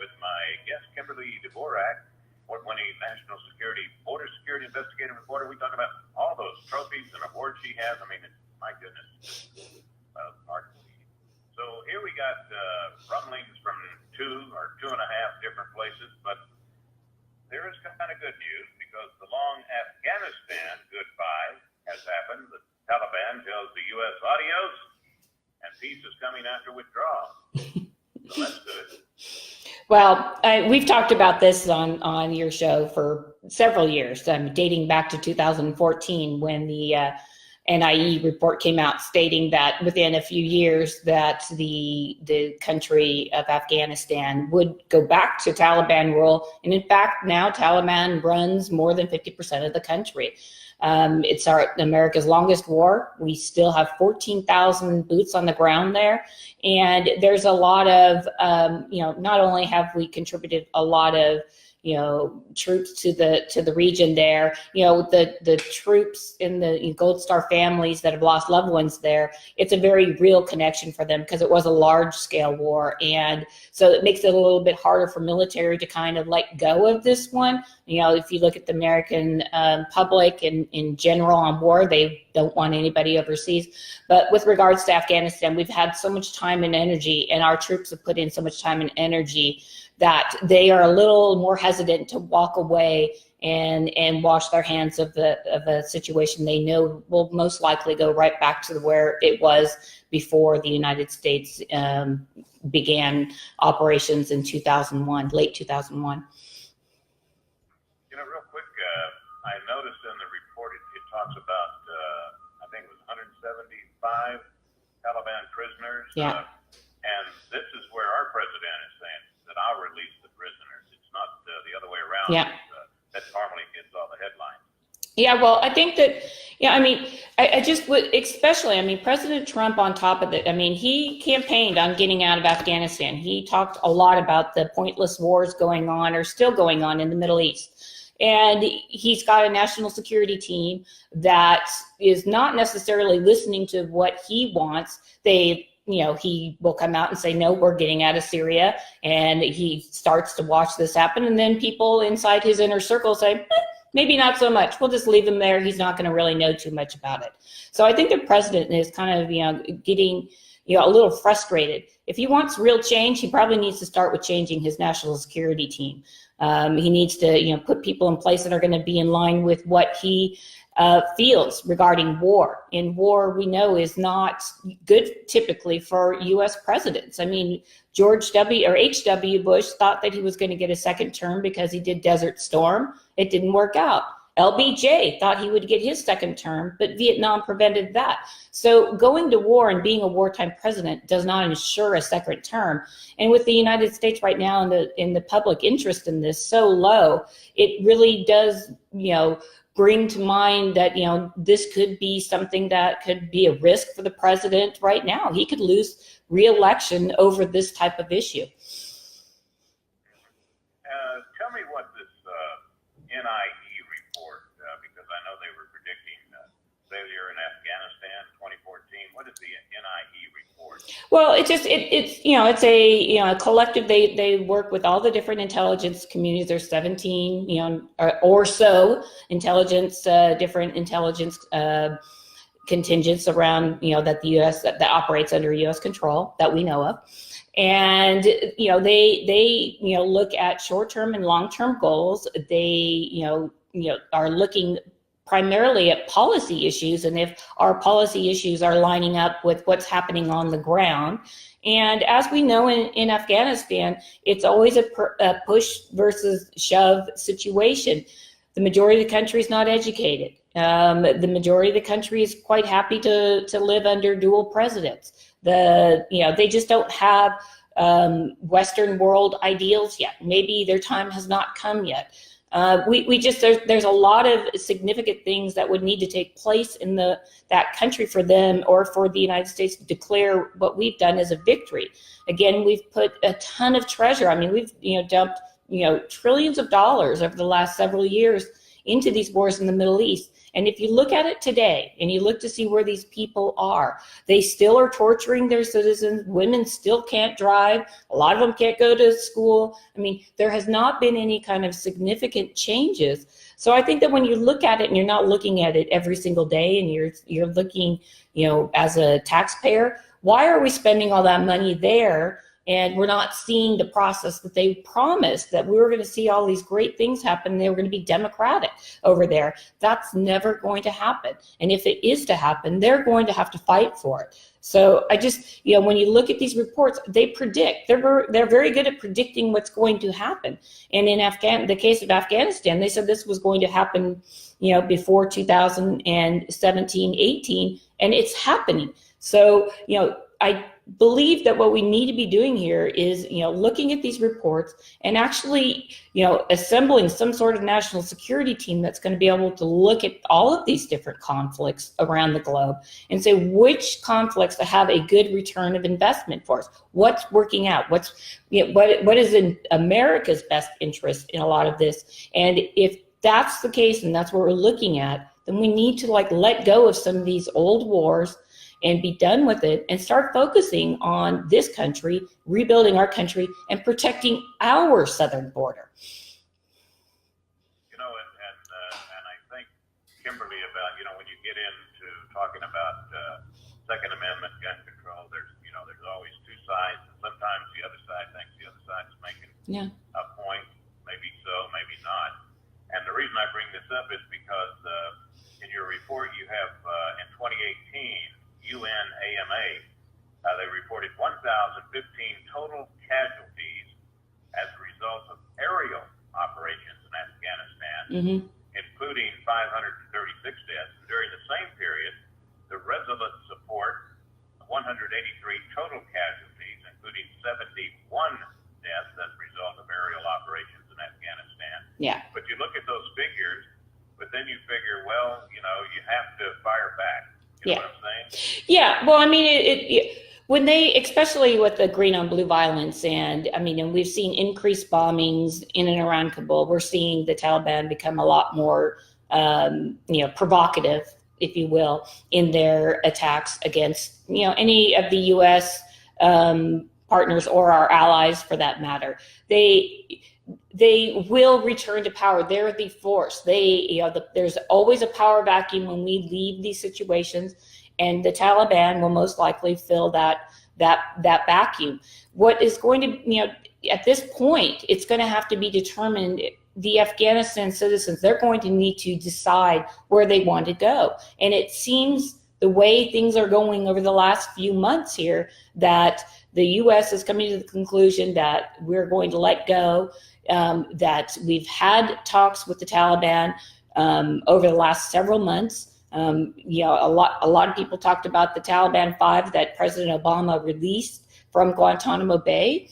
with my guest, Kimberly Dvorak, award-winning national security, border security investigative reporter. We talk about all those trophies and awards she has. I mean, my goodness, hard to believe. So here we got rumblings from 2 or 2.5 different places, but there is kind of good news because the long Afghanistan goodbye has happened. The Taliban tells the U.S. adios, and peace is coming after withdrawal. So that's good. Well, we've talked about this on your show for several years, dating back to 2014 when the NIE report came out stating that within a few years that the country of Afghanistan would go back to Taliban rule. And in fact, now Taliban runs more than 50% of the country. It's America's longest war. We still have 14,000 boots on the ground there. And there's a lot of, not only have we contributed a lot of, troops to the region there, the troops in the Gold Star families that have lost loved ones there, it's a very real connection for them because it was a large scale war. And so it makes it a little bit harder for military to kind of let go of this one. If you look at the American public and in general on war, they don't want anybody overseas. But with regards to Afghanistan, we've had so much time and energy, and our troops have put in so much time and energy that they are a little more hesitant to walk away and wash their hands of a situation they know will most likely go right back to where it was before the United States began operations in 2001, late 2001. Real quick, I noticed in the report it talks about, I think it was 175 Taliban prisoners. Yeah. And this is where our president is saying that I'll release the prisoners. It's not the other way around. Yeah. That normally gets all the headlines. Yeah, well, I think that, I just would, especially, President Trump on top of it, he campaigned on getting out of Afghanistan. He talked a lot about the pointless wars going on or still going on in the Middle East. And he's got a national security team that is not necessarily listening to what he wants. He will come out and say, no, we're getting out of Syria. And he starts to watch this happen. And then people inside his inner circle say, maybe not so much. We'll just leave him there. He's not going to really know too much about it. So I think the president is kind of, getting, a little frustrated. If he wants real change, he probably needs to start with changing his national security team. He needs to, put people in place that are going to be in line with what he feels regarding war. And war, we know, is not good typically for U.S. presidents. George W. or H.W. Bush thought that he was going to get a second term because he did Desert Storm. It didn't work out. LBJ thought he would get his second term, but Vietnam prevented that. So going to war and being a wartime president does not ensure a second term. And with the United States right now in the public interest in this so low, it really does, bring to mind that, this could be something that could be a risk for the president right now. He could lose re-election over this type of issue. Tell me what this NIE report, because I know they were predicting failure in Afghanistan 2014. What is the NIE report? Well, it's a collective. They work with all the different intelligence communities. There's 17 or so different intelligence contingents around that the U.S. that operates under U.S. control that we know of. And they look at short-term and long-term goals. They are looking primarily at policy issues, and if our policy issues are lining up with what's happening on the ground. And as we know in Afghanistan, it's always a push versus shove situation. The majority of the country is not educated. The majority of the country is quite happy to live under dual presidents. They just don't have Western world ideals yet. Maybe their time has not come yet. There's a lot of significant things that would need to take place in that country for them or for the United States to declare what we've done as a victory. Again, we've put a ton of treasure. We've dumped trillions of dollars over the last several years into these wars in the Middle East. And if you look at it today and you look to see where these people are, they still are torturing their citizens. Women still can't drive. A lot of them can't go to school. I mean, there has not been any kind of significant changes. So I think that when you look at it and you're not looking at it every single day and you're looking, as a taxpayer, why are we spending all that money there? And we're not seeing the process that they promised, that we were going to see all these great things happen. They were going to be democratic over there. That's never going to happen. And if it is to happen, they're going to have to fight for it. So I just, when you look at these reports, they predict. They're very good at predicting what's going to happen. And in the case of Afghanistan, they said this was going to happen, before 2017, 18, and it's happening. So, I believe that what we need to be doing here is, looking at these reports and actually, assembling some sort of national security team that's going to be able to look at all of these different conflicts around the globe and say which conflicts have a good return of investment for us. What's working out? What is in America's best interest in a lot of this? And if that's the case and that's what we're looking at, then we need to let go of some of these old wars and be done with it and start focusing on this country, rebuilding our country, and protecting our southern border. And I think, Kimberly, about, when you get into talking about Second Amendment gun control, there's always two sides, and sometimes the other side thinks the other side is making a point, maybe so, maybe not. And the reason I bring this up is because in your report you have in 2018, UNAMA, they reported 1,015 total casualties as a result of aerial operations in Afghanistan, including 536 deaths. And during the same period, the Resolute support 183 total casualties, including 71 deaths as a result of aerial operations in Afghanistan. Yeah. But you look at those figures, but then you figure, well, you have to fire back. You know what I'm saying? Yeah. Well, I mean, when they, especially with the green on blue violence, and we've seen increased bombings in and around Kabul. We're seeing the Taliban become a lot more, provocative, if you will, in their attacks against, any of the U.S. Partners or our allies, for that matter. They will return to power. They're the force. There's always a power vacuum when we leave these situations, and the Taliban will most likely fill that vacuum. What is going to, at this point, it's going to have to be determined. The Afghanistan citizens, they're going to need to decide where they want to go. And it seems the way things are going over the last few months here, that the U.S. is coming to the conclusion that we're going to let go, that we've had talks with the Taliban over the last several months. A lot of people talked about the Taliban 5 that President Obama released from Guantanamo Bay.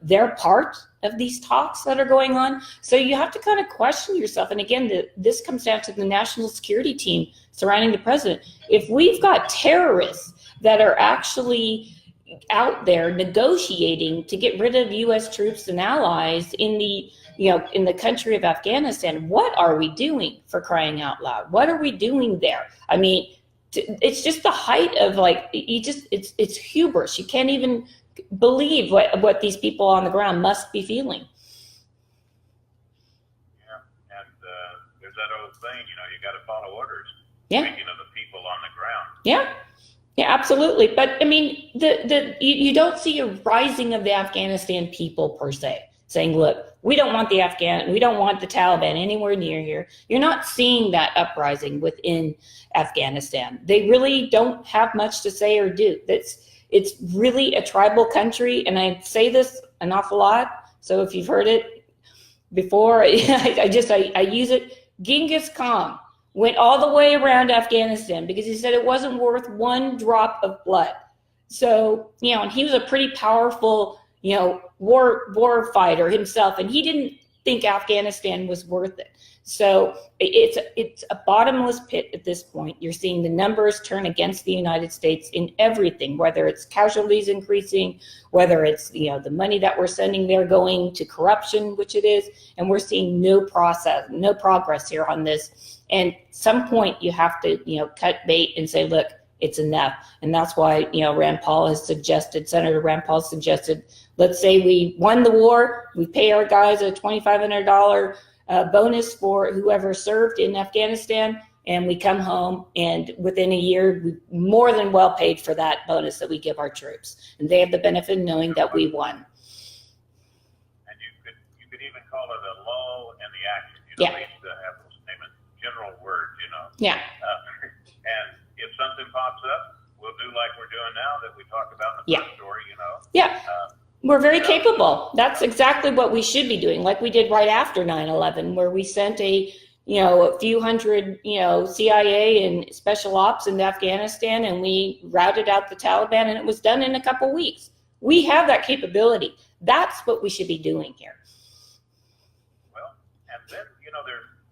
They're part of these talks that are going on. So you have to kind of question yourself. And again, this comes down to the national security team surrounding the president. If we've got terrorists that are actually out there negotiating to get rid of U.S. troops and allies in the country of Afghanistan, what are we doing, for crying out loud? What are we doing there? I mean, it's just the height of it's hubris. You can't even believe what these people on the ground must be feeling. Yeah, and there's that old saying, you got to follow orders. Yeah. Speaking of the people on the ground. Yeah. Yeah, absolutely. But I mean, you don't see a rising of the Afghanistan people per se saying, look, we don't want the Taliban anywhere near here. You're not seeing that uprising within Afghanistan. They really don't have much to say or do. It's really a tribal country, and I say this an awful lot. So if you've heard it before, I use it. Genghis Khan went all the way around Afghanistan because he said it wasn't worth one drop of blood. So, and he was a pretty powerful, war fighter himself, and he didn't think Afghanistan was worth it. So it's a bottomless pit at this point. You're seeing the numbers turn against the United States in everything, whether it's casualties increasing, whether it's the money that we're sending there going to corruption, which it is, and we're seeing no progress here on this. And some point you have to cut bait and say, look, it's enough. And that's why Senator Rand Paul has suggested, let's say we won the war, we pay our guys a $2,500 bonus for whoever served in Afghanistan, and we come home, and within a year, we more than well paid for that bonus that we give our troops, and they have the benefit of knowing that we won. And you could even call it a lull in the action. Yeah. They used to have those famous general words. Yeah. And if something pops up, we'll do like we're doing now that we talked about in the first story. Yeah. We're very capable. That's exactly what we should be doing, like we did right after 9/11, where we sent a few hundred, CIA and special ops into Afghanistan, and we routed out the Taliban, and it was done in a couple weeks. We have that capability. That's what we should be doing here. Well, and then,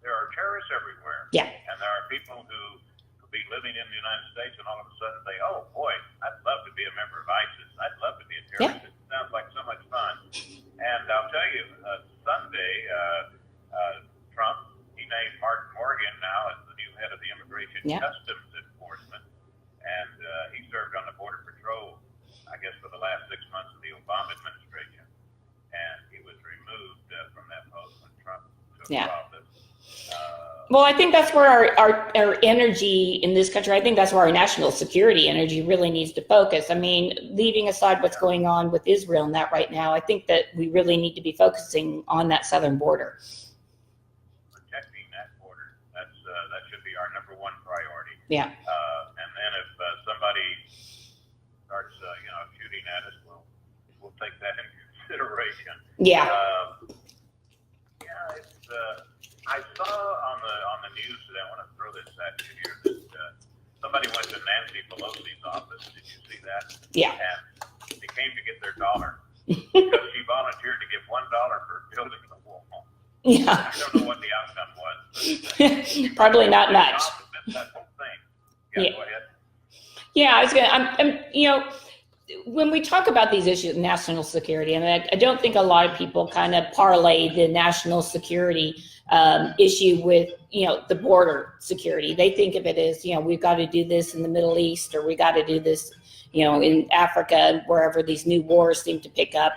there are terrorists everywhere. Yeah. And there are people who could be living in the United States and all of a sudden say, oh, boy, I'd love to be a member of ISIS. I'd love to be a terrorist. Yeah. It sounds like so much fun. And I'll tell you, Sunday, Trump, he named Martin Morgan now as the new head of the Immigration Customs Enforcement. And he served on the Border Patrol, I guess, for the last 6 months of the Obama administration. And he was removed from that post when Trump took office. Well, I think that's where our energy in this country, I think that's where our national security energy really needs to focus. I mean, leaving aside what's going on with Israel and that right now, I think that we really need to be focusing on that southern border. Protecting that border, that should be our number one priority. Yeah. And then if somebody starts, shooting at us, we'll take that into consideration. Yeah. I saw on the news today, I want to throw this at you here, that somebody went to Nancy Pelosi's office. Did you see that? Yeah. And they came to get their dollar because she volunteered to give $1 for building the wall. Yeah. I don't know what the outcome was. But, probably not much. That whole thing. Yeah. Go ahead. Yeah, I'm when we talk about these issues, national security, I don't think a lot of people kind of parlay the national security issue with, the border security. They think of it as, we've got to do this in the Middle East, or we got to do this, in Africa and wherever these new wars seem to pick up.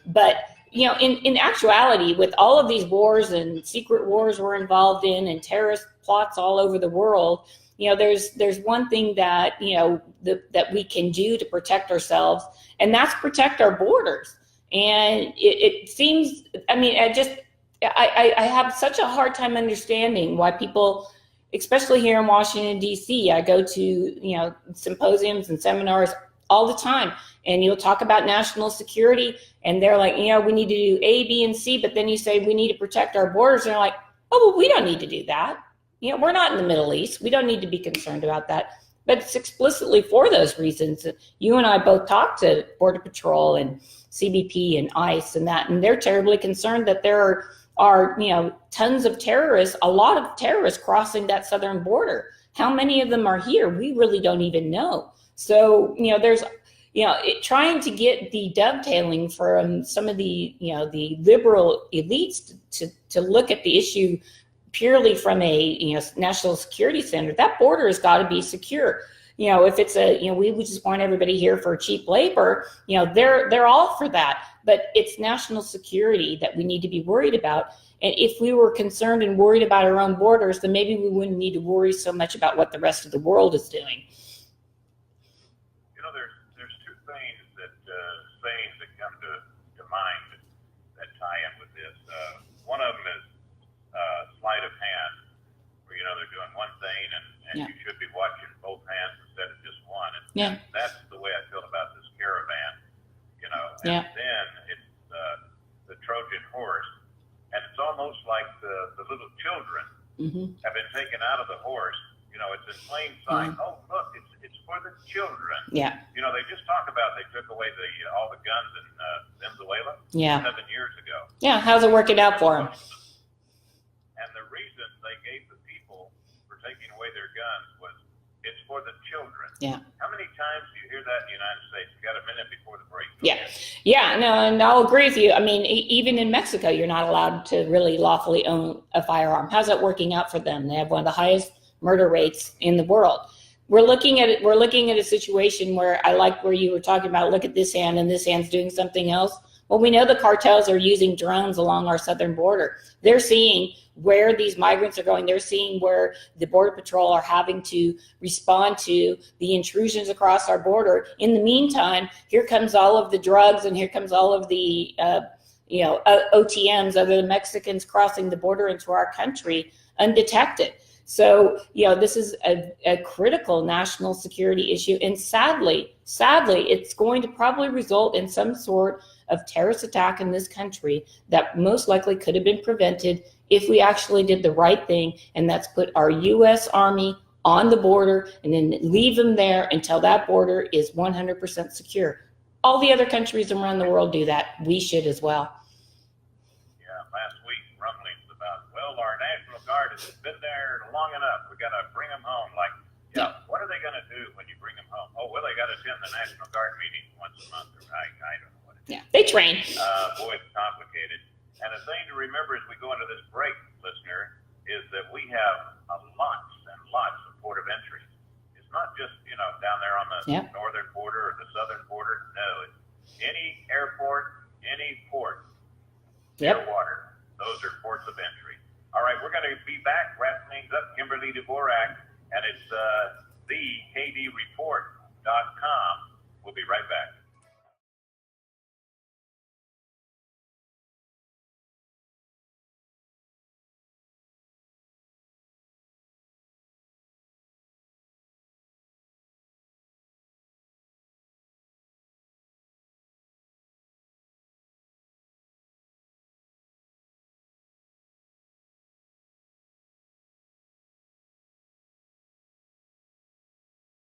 But, in actuality, with all of these wars and secret wars we're involved in and terrorist plots all over the world, there's one thing that, that we can do to protect ourselves, and that's protect our borders. And it seems, I have such a hard time understanding why people, especially here in Washington, D.C., I go to, symposiums and seminars all the time, and you'll talk about national security, and they're like, we need to do A, B, and C, but then you say we need to protect our borders, and they're like, oh, well, we don't need to do that. We're not in the Middle East. We don't need to be concerned about that. But it's explicitly for those reasons. You and I both talked to Border Patrol and CBP and ICE and that, and they're terribly concerned that there are tons of terrorists, a lot of terrorists crossing that southern border. How many of them are here? We really don't even know. So, there's, trying to get the dovetailing from some of the, the liberal elites to look at the issue purely from a national security standard. That border has got to be secure. If it's we would just want everybody here for cheap labor, they're all for that. But it's national security that we need to be worried about. And if we were concerned and worried about our own borders, then maybe we wouldn't need to worry so much about what the rest of the world is doing. There's two things sayings that come to mind that tie in with this. One of them is sleight of hand, where they're doing one thing and you should be watching both hands instead of just one. And that's the way I feel about this caravan, And then it's the Trojan horse, and it's almost like the little children have been taken out of the horse. It's in plain sight. Oh, look, it's for the children. Yeah. They just talked about they took away all the guns in Venezuela 7 years ago. Yeah, how's it working out for them? And the reason they gave the people for taking away their guns was it's for the children. Yeah. How many times do you hear that in the United States? You got a minute before the break. Yeah. Yeah, no, and I'll agree with you. I mean, even in Mexico, you're not allowed to really lawfully own a firearm. How's that working out for them? They have one of the highest murder rates in the world. We're looking at it. We're looking at a situation where I like where you were talking about, look at this hand and this hand's doing something else. Well, we know the cartels are using drones along our southern border. They're seeing where these migrants are going. They're seeing where the Border Patrol are having to respond to the intrusions across our border. In the meantime, here comes all of the drugs and here comes all of the OTMs, other than Mexicans crossing the border into our country undetected. So, this is a critical national security issue. And sadly, it's going to probably result in some sort of terrorist attack in this country that most likely could have been prevented if we actually did the right thing. And that's put our U.S. Army on the border and then leave them there until that border is 100% secure. All the other countries around the world do that. We should as well. Yeah, last week rumblings about, our National Guard has been there long enough. We got to bring them home. What are they going to do when you bring them home? Oh, well, they got to attend the National Guard meeting once a month. I don't know what it is. Yeah, they train. Boy, it's complicated. And the thing to remember as we go into this break, listener, is that we have lots and lots of port of entry. It's not just, down there on the northern border or the southern border. No, it's any airport, any port, near water. Those are ports of entry. All right, we're going to be back, wrap things up. Kimberly Dvorak, and it's thekdreport.com. We'll be right back.